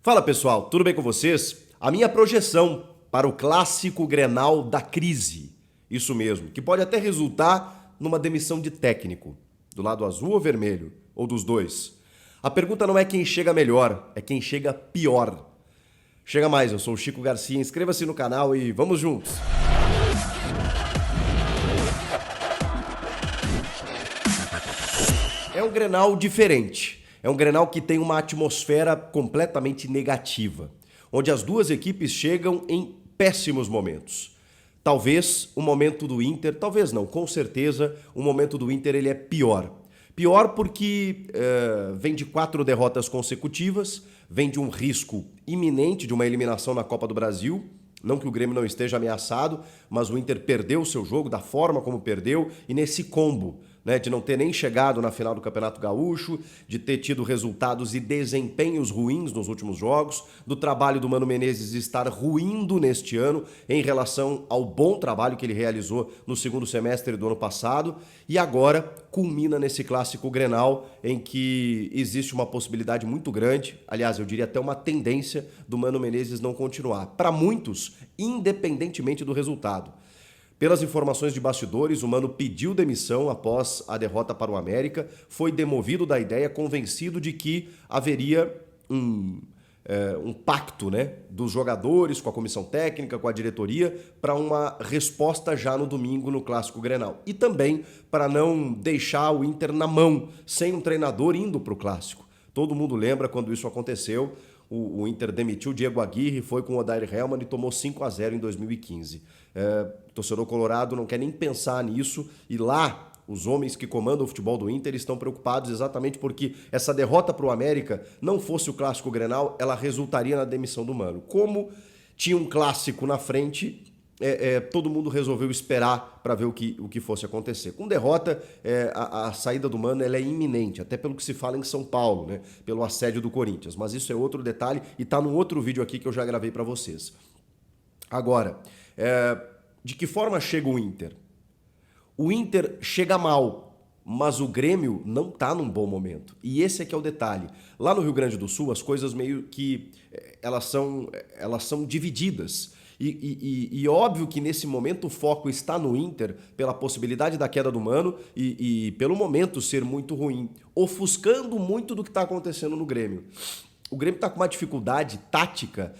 Fala pessoal, tudo bem com vocês? A minha projeção para o clássico Grenal da crise, isso mesmo, que pode até resultar numa demissão de técnico, do lado azul ou vermelho, ou dos dois. A pergunta não é quem chega melhor, é quem chega pior. Chega mais, eu sou o Chico Garcia, inscreva-se no canal e vamos juntos! É um Grenal diferente. É um Grenal que tem uma atmosfera completamente negativa, onde as duas equipes chegam em péssimos momentos. Talvez o momento do Inter, talvez não, com certeza o momento do Inter ele é pior. Pior porque vem de 4 derrotas consecutivas, vem de um risco iminente de uma eliminação na Copa do Brasil. Não que o Grêmio não esteja ameaçado, mas o Inter perdeu o seu jogo da forma como perdeu e nesse combo, né, de não ter nem chegado na final do Campeonato Gaúcho, de ter tido resultados e desempenhos ruins nos últimos jogos, do trabalho do Mano Menezes estar ruindo neste ano em relação ao bom trabalho que ele realizou no segundo semestre do ano passado e agora culmina nesse clássico Grenal em que existe uma possibilidade muito grande, aliás, eu diria até uma tendência do Mano Menezes não continuar. Para muitos, independentemente do resultado. Pelas informações de bastidores, o Mano pediu demissão após a derrota para o América, foi demovido da ideia, convencido de que haveria um pacto, né, dos jogadores com a comissão técnica, com a diretoria, para uma resposta já no domingo no Clássico Grenal. E também para não deixar o Inter na mão, sem um treinador indo para o Clássico. Todo mundo lembra quando isso aconteceu. O Inter demitiu o Diego Aguirre, foi com o Odair Hellmann e tomou 5-0 em 2015. O torcedor colorado não quer nem pensar nisso e lá os homens que comandam o futebol do Inter estão preocupados exatamente porque essa derrota para o América não fosse o Clássico Grenal, ela resultaria na demissão do Mano. Como tinha um clássico na frente, todo mundo resolveu esperar para ver o que fosse acontecer. Com derrota, a saída do Mano ela é iminente, até pelo que se fala em São Paulo, né? Pelo assédio do Corinthians. Mas isso é outro detalhe e está num outro vídeo aqui que eu já gravei para vocês. Agora, de que forma chega o Inter? O Inter chega mal, mas o Grêmio não está num bom momento. E esse é que é o detalhe. Lá no Rio Grande do Sul, as coisas meio que elas são divididas. E óbvio que nesse momento o foco está no Inter pela possibilidade da queda do Mano e pelo momento ser muito ruim, ofuscando muito do que está acontecendo no Grêmio. O Grêmio está com uma dificuldade tática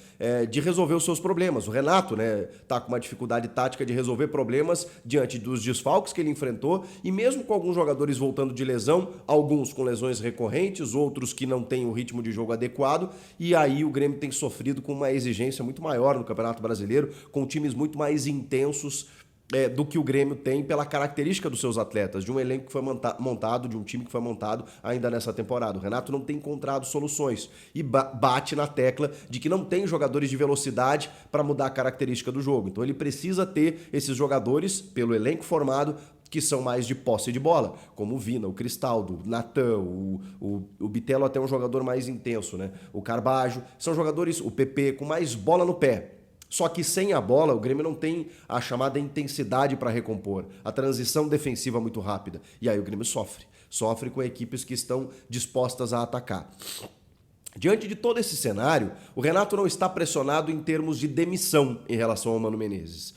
de resolver os seus problemas. O Renato está com uma dificuldade tática de resolver problemas diante dos desfalques que ele enfrentou e mesmo com alguns jogadores voltando de lesão, alguns com lesões recorrentes, outros que não têm o ritmo de jogo adequado, e aí o Grêmio tem sofrido com uma exigência muito maior no Campeonato Brasileiro, com times muito mais intensos do que o Grêmio tem pela característica dos seus atletas, de um elenco que foi montado, de um time que foi montado ainda nessa temporada. O Renato não tem encontrado soluções e bate na tecla de que não tem jogadores de velocidade para mudar a característica do jogo. Então ele precisa ter esses jogadores, pelo elenco formado, que são mais de posse de bola, como o Vina, o Cristaldo, o Natan, o Bitelo até um jogador mais intenso, né? O Carbajo, são jogadores, o PP, com mais bola no pé. Só que sem a bola, o Grêmio não tem a chamada intensidade para recompor, a transição defensiva muito rápida. E aí o Grêmio sofre. Sofre com equipes que estão dispostas a atacar. Diante de todo esse cenário, o Renato não está pressionado em termos de demissão em relação ao Mano Menezes.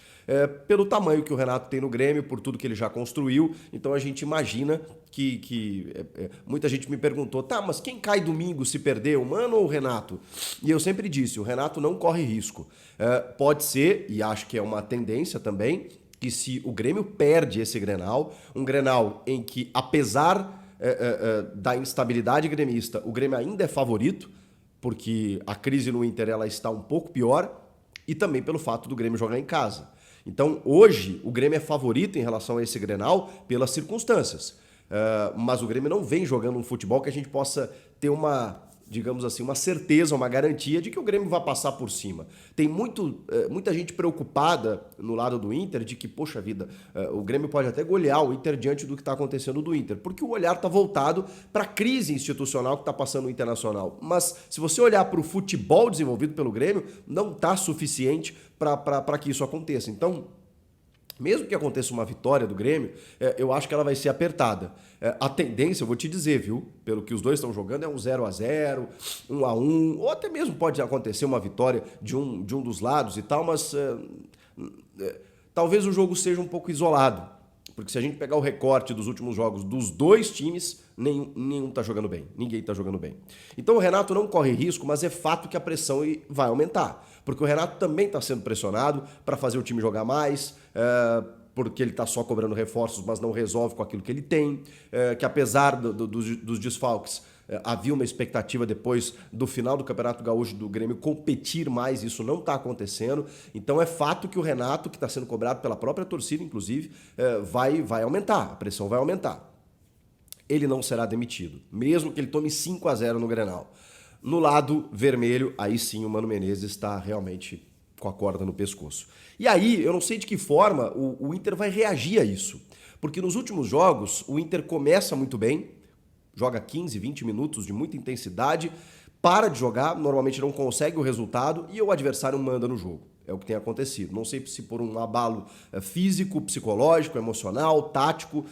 Pelo tamanho que o Renato tem no Grêmio, por tudo que ele já construiu, então a gente imagina que muita gente me perguntou, tá, mas quem cai domingo se perder, o Mano ou o Renato? E eu sempre disse, o Renato não corre risco. Pode ser, e acho que é uma tendência também, que se o Grêmio perde esse Grenal, um Grenal em que, apesar da instabilidade gremista, o Grêmio ainda é favorito, porque a crise no Inter ela está um pouco pior, e também pelo fato do Grêmio jogar em casa. Então, hoje, o Grêmio é favorito em relação a esse Grenal pelas circunstâncias. Mas o Grêmio não vem jogando um futebol que a gente possa ter uma, digamos assim, uma certeza, uma garantia de que o Grêmio vai passar por cima. Tem muita gente preocupada no lado do Inter de que, poxa vida, o Grêmio pode até golear o Inter diante do que está acontecendo do Inter, porque o olhar está voltado para a crise institucional que está passando no Internacional. Mas se você olhar para o futebol desenvolvido pelo Grêmio, não está suficiente para que isso aconteça. Então, Mesmo que aconteça uma vitória do Grêmio, eu acho que ela vai ser apertada. A tendência, eu vou te dizer, viu? Pelo que os dois estão jogando, é um 0-0, 1-1, ou até mesmo pode acontecer uma vitória de um dos lados e tal, mas talvez o jogo seja um pouco isolado. Porque se a gente pegar o recorte dos últimos jogos dos dois times, nenhum tá jogando bem. Ninguém tá jogando bem. Então o Renato não corre risco, mas é fato que a pressão vai aumentar. Porque o Renato também está sendo pressionado para fazer o time jogar mais, porque ele está só cobrando reforços, mas não resolve com aquilo que ele tem. Que apesar dos desfalques, havia uma expectativa depois do final do Campeonato Gaúcho do Grêmio competir mais, isso não está acontecendo. Então é fato que o Renato, que está sendo cobrado pela própria torcida, inclusive, vai aumentar, a pressão vai aumentar. Ele não será demitido, mesmo que ele tome 5-0 no Grenal. No lado vermelho, aí sim o Mano Menezes está realmente com a corda no pescoço. E aí, eu não sei de que forma o Inter vai reagir a isso. Porque nos últimos jogos, o Inter começa muito bem, joga 15, 20 minutos de muita intensidade, para de jogar, normalmente não consegue o resultado e o adversário manda no jogo. É o que tem acontecido. Não sei se por um abalo físico, psicológico, emocional, tático,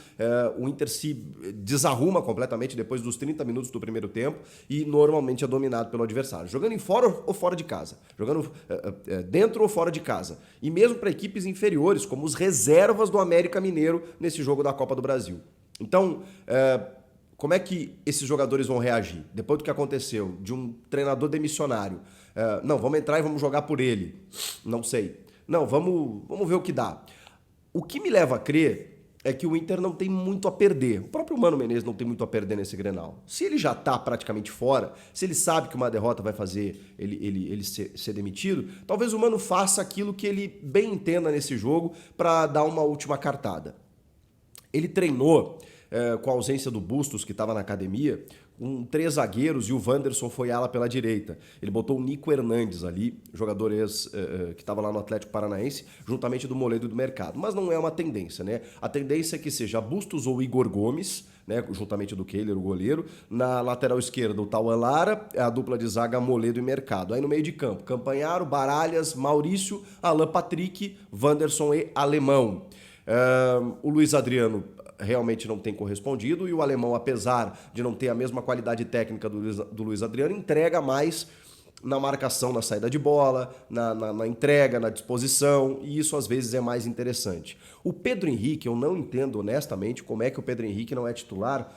o Inter se desarruma completamente depois dos 30 minutos do primeiro tempo e normalmente é dominado pelo adversário. Jogando em fora ou fora de casa. Jogando dentro ou fora de casa. E mesmo para equipes inferiores, como os reservas do América Mineiro nesse jogo da Copa do Brasil. Então, como é que esses jogadores vão reagir? Depois do que aconteceu, de um treinador demissionário. Não, vamos entrar e vamos jogar por ele. Não sei. Não, vamos ver o que dá. O que me leva a crer é que o Inter não tem muito a perder. O próprio Mano Menezes não tem muito a perder nesse Grenal. Se ele já está praticamente fora, se ele sabe que uma derrota vai fazer ele ser demitido, talvez o Mano faça aquilo que ele bem entenda nesse jogo para dar uma última cartada. Ele treinou com a ausência do Bustos, que estava na academia, com 3 zagueiros e o Wanderson foi ala pela direita. Ele botou o Nico Hernandes ali, jogador que estava lá no Atlético Paranaense, juntamente do Moledo e do Mercado. Mas não é uma tendência, né? A tendência é que seja Bustos ou Igor Gomes, né, juntamente do Kehler, o goleiro. Na lateral esquerda, o Tauan Lara, a dupla de zaga Moledo e Mercado. Aí no meio de campo, Campanharo, Baralhas, Maurício, Alan Patrick, Wanderson e Alemão. O Luiz Adriano realmente não tem correspondido e o alemão, apesar de não ter a mesma qualidade técnica do Luiz Adriano, entrega mais na marcação, na saída de bola, na entrega, na disposição, e isso às vezes é mais interessante. O Pedro Henrique, eu não entendo honestamente como é que o Pedro Henrique não é titular,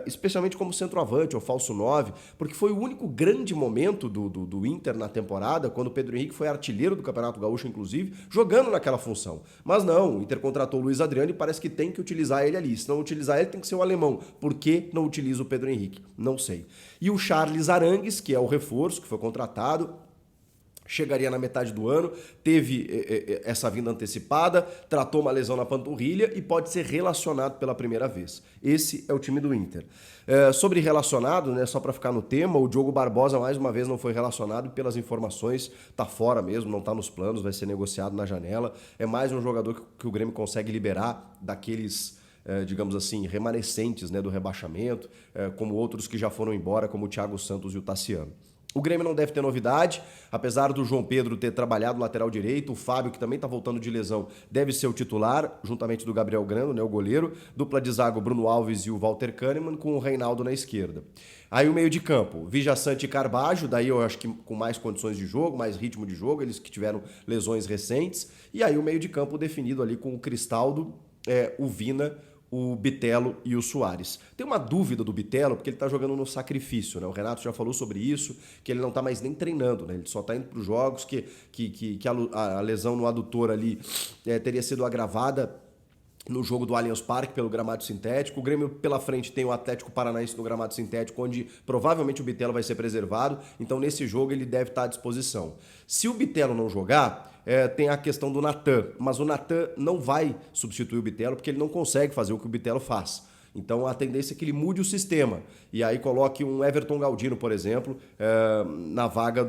especialmente como centroavante ou falso 9, porque foi o único grande momento do Inter na temporada, quando o Pedro Henrique foi artilheiro do Campeonato Gaúcho, inclusive, jogando naquela função. Mas não, o Inter contratou o Luiz Adriano e parece que tem que utilizar ele ali. Se não utilizar ele, tem que ser o alemão. Por que não utiliza o Pedro Henrique? Não sei. E o Charles Arangues, que é o reforço, que foi contratado, chegaria na metade do ano, teve essa vinda antecipada, tratou uma lesão na panturrilha e pode ser relacionado pela primeira vez. Esse é o time do Inter. Sobre relacionado, né, só para ficar no tema, o Diogo Barbosa mais uma vez não foi relacionado pelas informações, tá fora mesmo, não tá nos planos, vai ser negociado na janela. É mais um jogador que o Grêmio consegue liberar daqueles, digamos assim, remanescentes, né, do rebaixamento, como outros que já foram embora, como o Thiago Santos e o Tassiano. O Grêmio não deve ter novidade, apesar do João Pedro ter trabalhado no lateral direito, o Fábio, que também está voltando de lesão, deve ser o titular, juntamente do Gabriel Grando, né, o goleiro, dupla de zaga, o Bruno Alves e o Walter Kahneman, com o Reinaldo na esquerda. Aí o meio de campo, Vijaçante e Carbajo, daí eu acho que com mais condições de jogo, mais ritmo de jogo, eles que tiveram lesões recentes, e aí o meio de campo definido ali com o Cristaldo, o Vina, o Bitelo e o Soares. Tem uma dúvida do Bitelo, porque ele está jogando no sacrifício, né? O Renato já falou sobre isso, que ele não está mais nem treinando, né? Ele só está indo para os jogos, que a lesão no adutor ali teria sido agravada no jogo do Allianz Parque pelo gramado sintético. O Grêmio pela frente tem o Atlético Paranaense no gramado sintético, onde provavelmente o Bitelo vai ser preservado, então nesse jogo ele deve estar à disposição. Se o Bitelo não jogar, tem a questão do Natan, mas o Natan não vai substituir o Bitelo porque ele não consegue fazer o que o Bitelo faz. Então a tendência é que ele mude o sistema e aí coloque um Everton Galdino, por exemplo, na vaga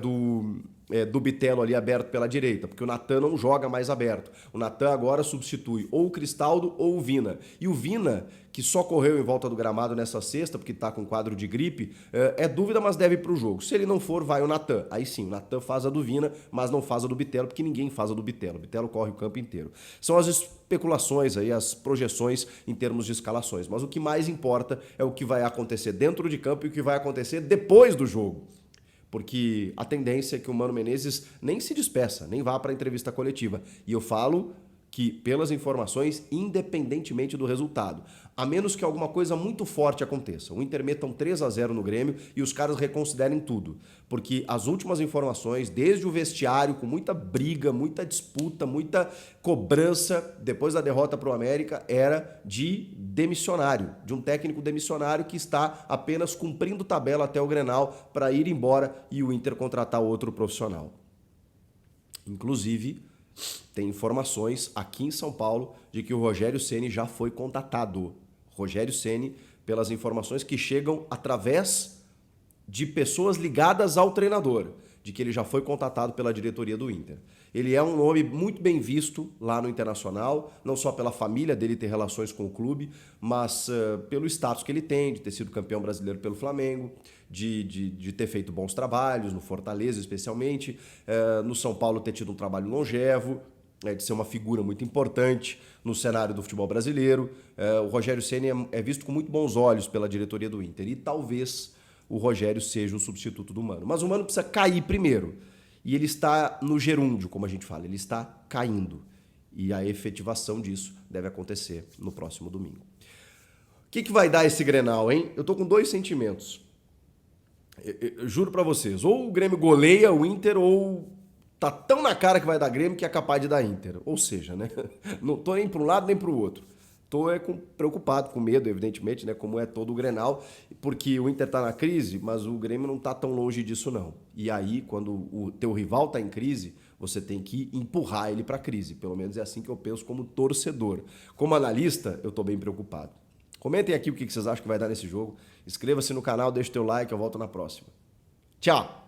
do Bitelo ali aberto pela direita, porque o Natan não joga mais aberto. O Natan agora substitui ou o Cristaldo ou o Vina. E o Vina, que só correu em volta do gramado nessa sexta, porque está com quadro de gripe, é dúvida, mas deve ir para o jogo. Se ele não for, vai o Natan. Aí sim, o Natan faz a do Vina, mas não faz a do Bitelo, porque ninguém faz a do Bitelo. O Bitelo corre o campo inteiro. São as especulações aí, as projeções em termos de escalações. Mas o que mais importa é o que vai acontecer dentro de campo e o que vai acontecer depois do jogo. Porque a tendência é que o Mano Menezes nem se despeça, nem vá para a entrevista coletiva. E eu falo que, pelas informações, independentemente do resultado, a menos que alguma coisa muito forte aconteça. O Inter meta um 3-0 no Grêmio e os caras reconsiderem tudo. Porque as últimas informações, desde o vestiário, com muita briga, muita disputa, muita cobrança, depois da derrota para o América, era de demissionário, de um técnico demissionário que está apenas cumprindo tabela até o Grenal para ir embora e o Inter contratar outro profissional. Inclusive, tem informações aqui em São Paulo de que o Rogério Ceni já foi contatado. Rogério Ceni, pelas informações que chegam através de pessoas ligadas ao treinador, de que ele já foi contatado pela diretoria do Inter. Ele é um nome muito bem visto lá no Internacional, não só pela família dele ter relações com o clube, mas pelo status que ele tem, de ter sido campeão brasileiro pelo Flamengo, de ter feito bons trabalhos, no Fortaleza especialmente, no São Paulo ter tido um trabalho longevo, de ser uma figura muito importante no cenário do futebol brasileiro. O Rogério Ceni é visto com muito bons olhos pela diretoria do Inter e talvez o Rogério seja o substituto do Mano. Mas o Mano precisa cair primeiro. E ele está no gerúndio, como a gente fala, ele está caindo. E a efetivação disso deve acontecer no próximo domingo. O que vai dar esse Grenal, hein? Eu tô com dois sentimentos. Eu juro pra vocês, ou o Grêmio goleia o Inter, ou tá tão na cara que vai dar Grêmio que é capaz de dar Inter. Ou seja, né? Não tô nem para um lado nem para o outro. Tô preocupado, com medo, evidentemente, né? Como é todo o Grenal, porque o Inter tá na crise, mas o Grêmio não tá tão longe disso, não. E aí, quando o teu rival tá em crise, você tem que empurrar ele pra crise. Pelo menos é assim que eu penso como torcedor. Como analista, eu tô bem preocupado. Comentem aqui o que vocês acham que vai dar nesse jogo. Inscreva-se no canal, deixe teu like, eu volto na próxima. Tchau!